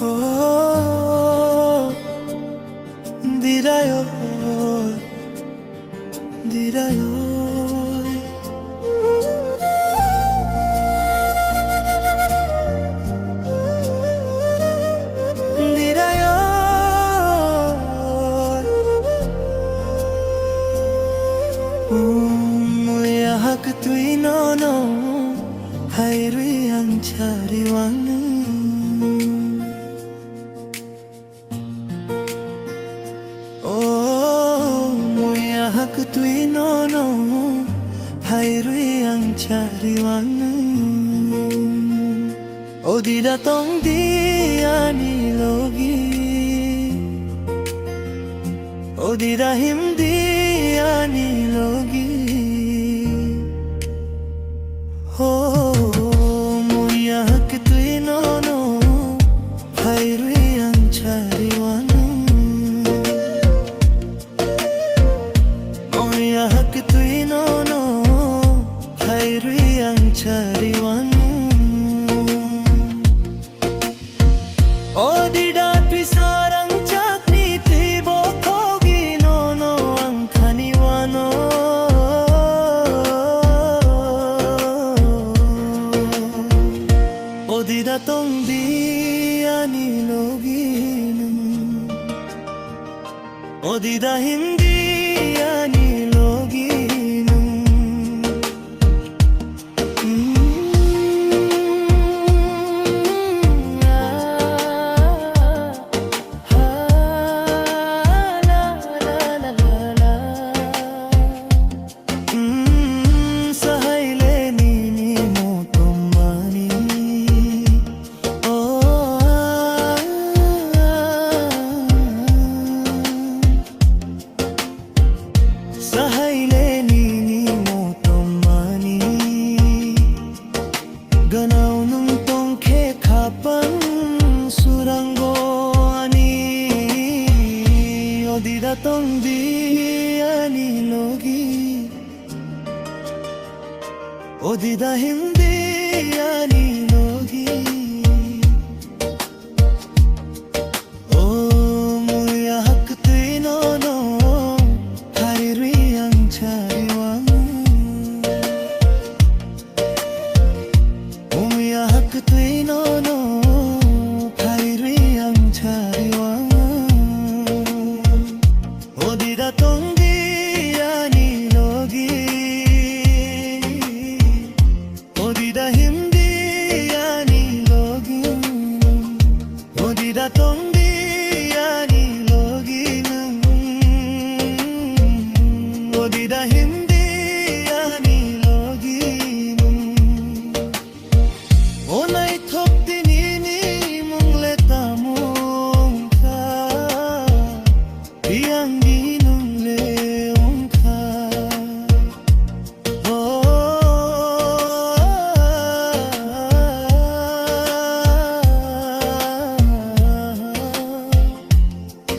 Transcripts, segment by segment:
Oh, dirá yo. Muyak tuinono hairi ang chariwang Oh muyak tuinono hairi ang chariwang O di datong di anilogi O di dahim di anilogi Oh muyak tuinono hairi ang chariwang Muyak tuinono hairi ang chariwang O di dapi sarang chakni tibo kogi no ang kaniwano O di datong di anilogin O di da hindi anilogin Ganaw nung tongke kapang suranggo ani O di datong di anilogi O di da hindi anilogi O muyak tuinono hairi ang chariwang Muyak tuinono hairi ang chariwang O di datong di anilogi O di da hindi anilogi O di datong di anilogi O di da hindi anilogi O naitok dinini mong leta mong ka Iyang ginong leong ka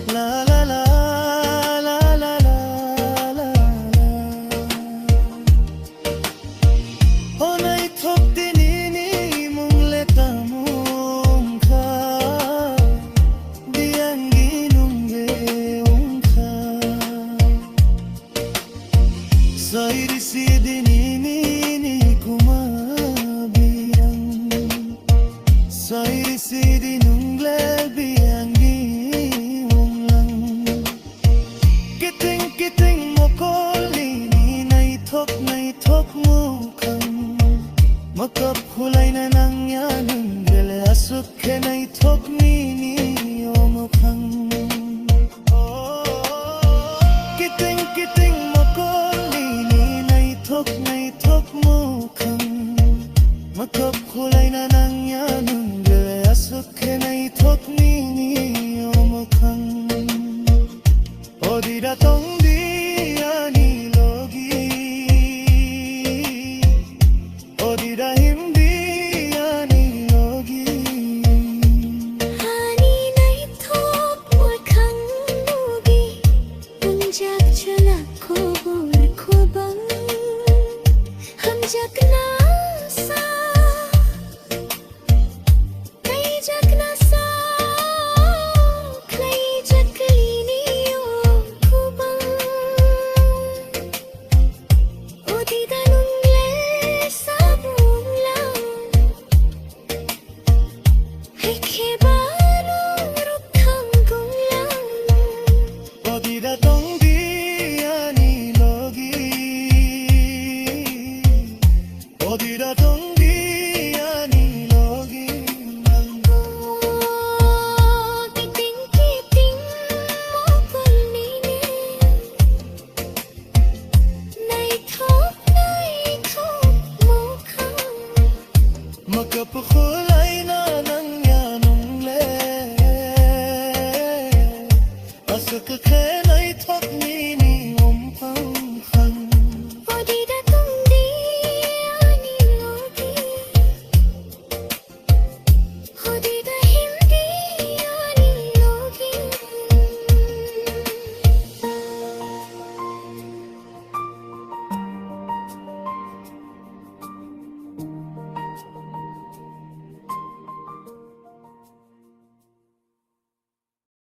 La la la la la la la O naitok dinini mong leta mong ka Diyang ginong leong ka Sa irisi dinini kumabiyang Sa irisi dinong lebiyang giwong lang Kiting-kiting mo ko lini naitok mo kang Makapkulay na nangyaning gala asok ka naitok nini o mukhang Kiting-kiting mo ko lini naitok mo kang Makapkulay na nangyaning gala asok ka naitok nini o mukhang O di datong di anilogi O di da hindi anilogi Hani naitok mo kang lugi Unjak chalak ko bang Hamjak nasa Kaijak nasa Magkapukulay na ng yanong le Asa ka kenay tok ni